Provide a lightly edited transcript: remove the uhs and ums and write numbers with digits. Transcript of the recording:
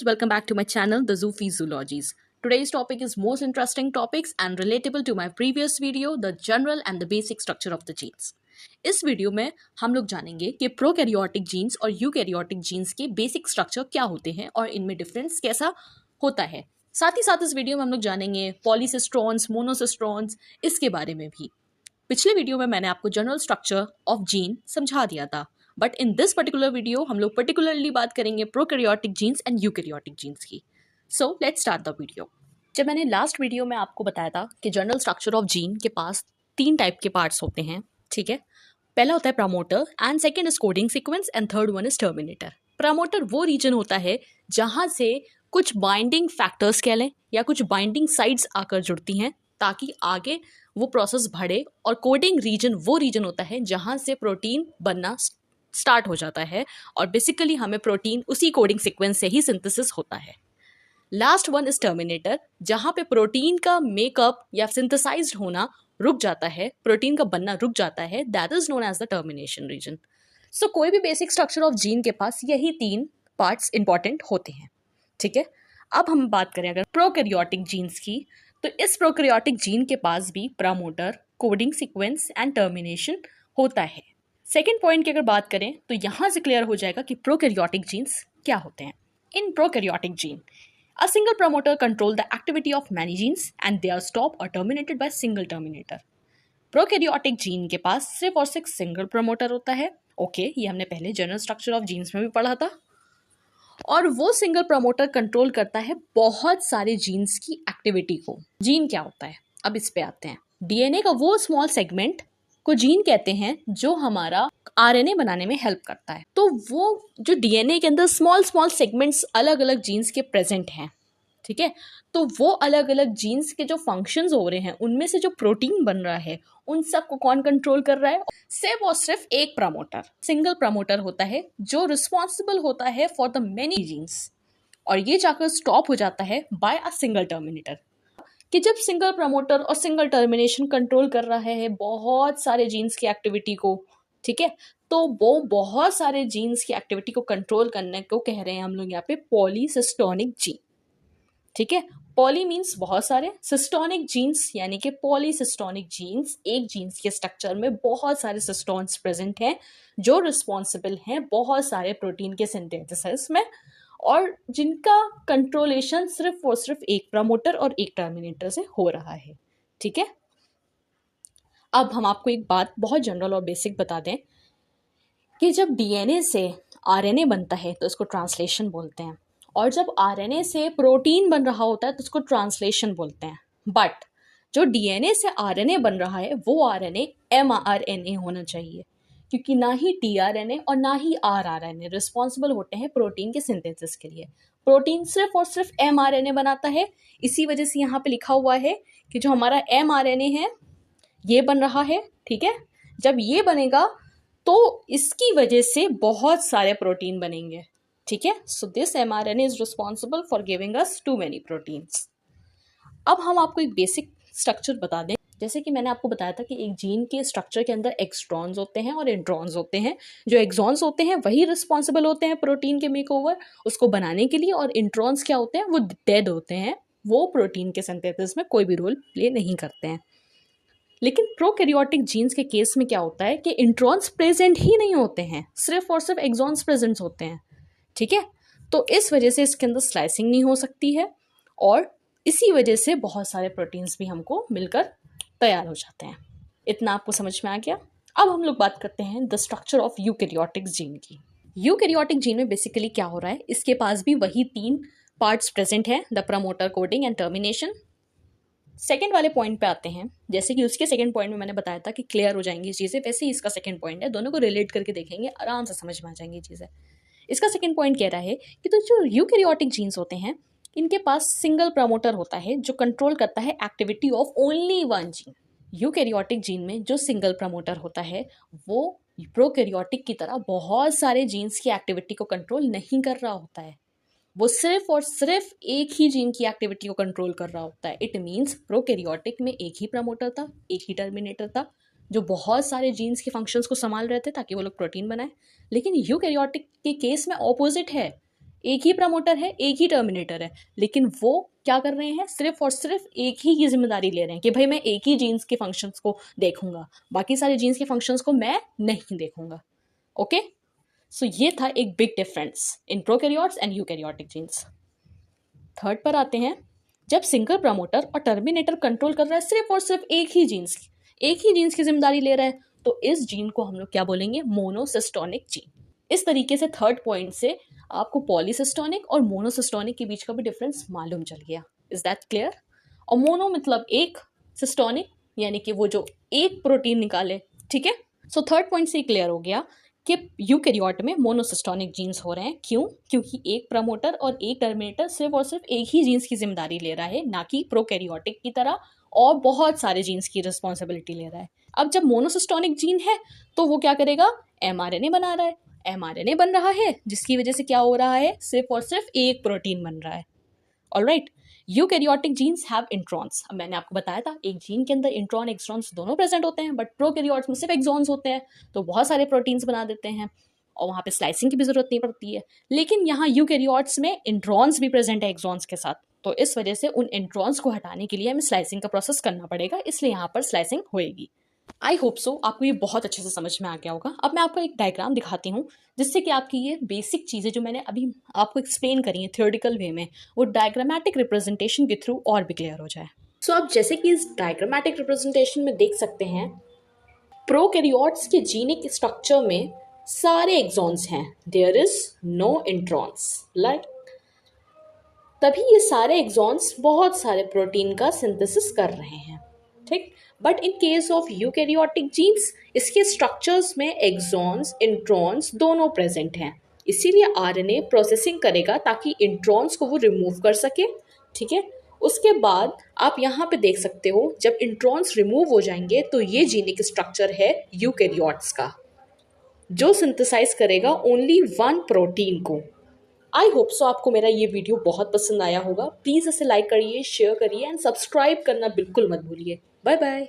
Welcome back to my channel, The Zoofi Zoologies. Today's topic is most interesting topics and relatable to my previous video, the general and the basic structure of the genes. इस video में हम लोग जानेंगे कि prokaryotic jeans और eukaryotic jeans के basic structure क्या होते हैं और इनमें डिफरेंस कैसा होता है। साथ ही साथ इस वीडियो में हम लोग जानेंगे पॉलीसिस्ट्रॉन्स, मोनोसिस्ट्रॉन्स, इसके बारे में भी। पिछले वीडियो में मैंने आपको जनरल स्ट्रक्चर ऑफ जीन समझा दिया था, but in this particular video हम लोग पर्टिकुलरली बात करेंगे prokaryotic genes and eukaryotic genes की। So let's start the video. जब मैंने लास्ट वीडियो में आपको बताया था कि जनरल स्ट्रक्चर ऑफ जीन के पास 3 टाइप के पार्ट्स होते हैं, ठीक है। पहला होता है promoter and second is coding sequence and third one is terminator. Promoter वो रीजन होता है जहाँ से कुछ बाइंडिंग फैक्टर्स कह लें या कुछ बाइंडिंग साइट्स आकर जुड़ती हैं ताकि आगे वो प्रोसेस बढ़े, और कोडिंग रीजन वो रीजन होता है जहाँ से प्रोटीन बनना स्टार्ट हो जाता है और बेसिकली हमें प्रोटीन उसी कोडिंग सीक्वेंस से ही सिंथेसिस होता है। लास्ट वन इज टर्मिनेटर, जहाँ पे प्रोटीन का मेकअप या सिंथेसाइज्ड होना रुक जाता है, प्रोटीन का बनना रुक जाता है, that is known as the termination region. So कोई भी बेसिक स्ट्रक्चर ऑफ जीन के पास यही 3 पार्ट्स इंपॉर्टेंट होते हैं, ठीक है। अब हम बात करें अगर प्रोकैरियोटिक जीन्स की, तो इस प्रोकैरियोटिक जीन के पास भी promoter, coding sequence and termination होता है। सेकेंड पॉइंट की अगर बात करें तो यहाँ से क्लियर हो जाएगा कि प्रोकैरियोटिक जीन्स क्या होते हैं। इन prokaryotic gene a single promoter control the activity of many genes and they are stopped or terminated by single terminator. Prokaryotic gene के पास सिर्फ और सिर्फ सिंगल प्रमोटर होता है। ओके, ये हमने पहले जनरल स्ट्रक्चर ऑफ जीन्स में भी पढ़ा था। और वो सिंगल प्रमोटर कंट्रोल करता है बहुत सारे जीन्स की एक्टिविटी को। जीन क्या होता है, अब इस पे आते हैं। डीएनए का वो स्मॉल सेगमेंट को जीन कहते हैं जो हमारा आरएनए बनाने में हेल्प करता है। तो वो जो डीएनए के अंदर स्मॉल स्मॉल सेगमेंट्स अलग अलग जीन्स के प्रेजेंट हैं, ठीक है, तो वो अलग अलग जीन्स के जो फंक्शंस हो रहे हैं उनमें से जो प्रोटीन बन रहा है उन सब को कौन कंट्रोल कर रहा है? सिर्फ और सिर्फ एक प्रमोटर, सिंगल प्रमोटर होता है जो रिस्पॉन्सिबल होता है फॉर द मेनी जीन्स, और ये जाकर स्टॉप हो जाता है बाय अ सिंगल टर्मिनेटर। कि जब सिंगल प्रमोटर और सिंगल टर्मिनेशन कंट्रोल कर रहा है बहुत सारे जीन्स की एक्टिविटी को, ठीक है, तो वो बहुत सारे जीन्स की एक्टिविटी को कंट्रोल करने को कह रहे हैं हम लोग यहाँ पे पॉलीसिस्टोनिक जीन, ठीक है। पॉली मीन्स बहुत सारे, सिस्टोनिक जीन्स यानी कि पॉलीसिस्टोनिक जीन्स, एक जीन्स के स्ट्रक्चर में बहुत सारे सिस्टोन्स प्रेजेंट हैं जो रिस्पॉन्सिबल हैं बहुत सारे प्रोटीन के सिंथेसिस में, और जिनका कंट्रोलेशन सिर्फ और सिर्फ एक प्रमोटर और एक टर्मिनेटर से हो रहा है, ठीक है। अब हम आपको एक बात बहुत जनरल और बेसिक बता दें कि जब डीएनए से आरएनए बनता है तो इसको ट्रांसलेशन बोलते हैं, और जब आरएनए से प्रोटीन बन रहा होता है तो उसको ट्रांसलेशन बोलते हैं। बट जो डीएनए से आरएनए बन रहा है वो आरएनए एमआरएनए होना चाहिए, क्योंकि ना ही टीआरएनए और ना ही आरआरएनए रिस्पॉन्सिबल होते हैं प्रोटीन के सिंथेसिस के लिए। प्रोटीन सिर्फ और सिर्फ एमआरएनए बनाता है। इसी वजह से यहाँ पे लिखा हुआ है कि जो हमारा एमआरएनए है ये बन रहा है, ठीक है। जब ये बनेगा तो इसकी वजह से बहुत सारे प्रोटीन बनेंगे, ठीक है। So this mRNA is responsible for giving us too many proteins. अब हम आपको एक बेसिक स्ट्रक्चर बता दें। जैसे कि मैंने आपको बताया था कि एक जीन के स्ट्रक्चर के अंदर एक्सट्रॉन्स होते हैं और इंट्रॉन्स होते हैं। जो एक्सॉन्स होते हैं वही रिस्पॉन्सिबल होते हैं प्रोटीन के मेकओवर उसको बनाने के लिए, और इंट्रॉन्स क्या होते हैं, वो डेड होते हैं, वो प्रोटीन के सिंथेसिस में कोई भी रोल प्ले नहीं करते हैं। लेकिन प्रोकैरियोटिक जीन्स के केस में क्या होता है कि इंट्रॉन्स प्रेजेंट ही नहीं होते हैं, सिर्फ और सिर्फ एक्सॉन्स प्रेजेंट होते हैं, ठीक है। तो इस वजह से इसके अंदर स्लाइसिंग नहीं हो सकती है, और इसी वजह से बहुत सारे प्रोटीन्स भी हमको मिलकर तैयार हो जाते हैं। इतना आपको समझ में आ गया। अब हम लोग बात करते हैं the structure of eukaryotic gene की। यूकैरियोटिक जीन में बेसिकली क्या हो रहा है, इसके पास भी वही 3 पार्ट्स प्रेजेंट हैं, the promoter, coding and termination. Second वाले पॉइंट पे आते हैं। जैसे कि उसके सेकेंड पॉइंट में मैंने बताया था कि क्लियर हो जाएंगी चीज़ें, वैसे ही इसका सेकेंड पॉइंट है, दोनों को रिलेट करके देखेंगे, आराम से समझ में आ जाएंगी चीज़ें। इसका सेकेंड पॉइंट कह रहा है कि तो जो यूकैरियोटिक जीन्स होते हैं इनके पास सिंगल प्रमोटर होता है जो कंट्रोल करता है activity of only one gene. Eukaryotic gene में जो सिंगल प्रमोटर होता है वो प्रोकैरियोटिक की तरह बहुत सारे जीन्स की एक्टिविटी को कंट्रोल नहीं कर रहा होता है, वो सिर्फ और सिर्फ एक ही जीन की एक्टिविटी को कंट्रोल कर रहा होता है। इट मीन्स प्रोकैरियोटिक में एक ही प्रमोटर था, एक ही टर्मिनेटर था, जो बहुत सारे जीन्स के फंक्शंस को संभाल रहे थे ताकि वो लोग प्रोटीन बनाए। लेकिन यूकैरियोटिक के केस में ऑपोजिट है, एक ही प्रमोटर है, एक ही टर्मिनेटर है, लेकिन वो क्या कर रहे हैं, सिर्फ और सिर्फ एक ही की जिम्मेदारी ले रहे हैं कि भाई मैं एक ही जीन्स के फंक्शंस को देखूंगा, बाकी सारे जीन्स के फंक्शंस को मैं नहीं देखूंगा। ओके, सो ये था एक big difference in prokaryotes and eukaryotic genes. Third पर आते हैं, जब सिंगल प्रमोटर और टर्मिनेटर कंट्रोल कर रहा है सिर्फ और सिर्फ एक ही जीन्स की जिम्मेदारी ले रहा है, तो इस जीन को हम लोग क्या बोलेंगे, मोनोसिस्टोनिक जीन। इस तरीके से थर्ड पॉइंट से आपको पॉलीसिस्टोनिक और मोनोसिस्टोनिक के बीच का भी डिफरेंस मालूम चल गया। Is that clear? और मोनो मतलब एक, सिस्टोनिक यानी कि वो जो एक प्रोटीन निकाले, ठीक है। सो थर्ड पॉइंट से क्लियर हो गया कि यूकैरियोट में मोनोसिस्टोनिक जीन्स हो रहे हैं। क्यों? क्योंकि एक प्रमोटर और एक टर्मिनेटर सिर्फ और सिर्फ एक ही जीन्स की जिम्मेदारी ले रहा है, ना कि प्रोकैरियोटिक की तरह और बहुत सारे जीन्स की रिस्पॉन्सिबिलिटी ले रहा है। अब जब मोनोसिस्टोनिक जीन है तो वो क्या करेगा, एमआरएनए बना रहा है, एमआरएनए बन रहा है, जिसकी वजह से क्या हो रहा है, सिर्फ और सिर्फ एक प्रोटीन बन रहा है। Alright, eukaryotic genes have introns. अब मैंने आपको बताया था एक जीन के अंदर इंट्रॉन एक्सट्रॉन्स दोनों प्रेजेंट होते हैं, बट प्रोकैरियोट्स में सिर्फ एक्सॉन्स होते हैं, तो बहुत सारे प्रोटीन्स बना देते हैं और वहाँ पे स्लाइसिंग की भी जरूरत नहीं पड़ती है। लेकिन यहाँ यूकैरियोट्स में इंट्रॉन्स भी प्रेजेंट है एक्सॉन्स के साथ, तो इस वजह से उन इंट्रॉन्स को हटाने के लिए हमें स्लाइसिंग का प्रोसेस करना पड़ेगा, इसलिए यहाँ पर स्लाइसिंग होएगी। आई होप सो आपको ये बहुत अच्छे से समझ में आ गया होगा। अब मैं आपको एक डायग्राम दिखाती हूँ जिससे कि आपकी ये बेसिक चीज़ें जो मैंने अभी आपको एक्सप्लेन करी हैं थियोरेटिकल वे में, वो डायग्रामेटिक रिप्रेजेंटेशन के थ्रू और भी क्लियर हो जाए। सो आप जैसे कि इस डायग्रामेटिक रिप्रेजेंटेशन में देख सकते हैं, प्रोकैरियोट्स के जीनिक स्ट्रक्चर में सारे एक्सॉन्स हैं, there is no introns, like तभी ये सारे एक्सॉन्स बहुत सारे प्रोटीन का सिंथेसिस कर रहे हैं, ठीक। But in case of eukaryotic genes, इसके स्ट्रक्चर्स में एक्सॉन्स इंट्रॉन्स दोनों प्रेजेंट हैं, इसीलिए आरएनए प्रोसेसिंग करेगा ताकि इंट्रॉन्स को वो रिमूव कर सके, ठीक है। उसके बाद आप यहाँ पे देख सकते हो, जब इंट्रॉन्स रिमूव हो जाएंगे तो ये जीनिक स्ट्रक्चर है यूकैरियोट्स का, जो सिंथेसाइज करेगा ओनली वन प्रोटीन को। आई होप सो आपको मेरा ये वीडियो बहुत पसंद आया होगा। प्लीज़ इसे लाइक करिए, शेयर करिए एंड सब्सक्राइब करना बिल्कुल मत भूलिए। Bye bye.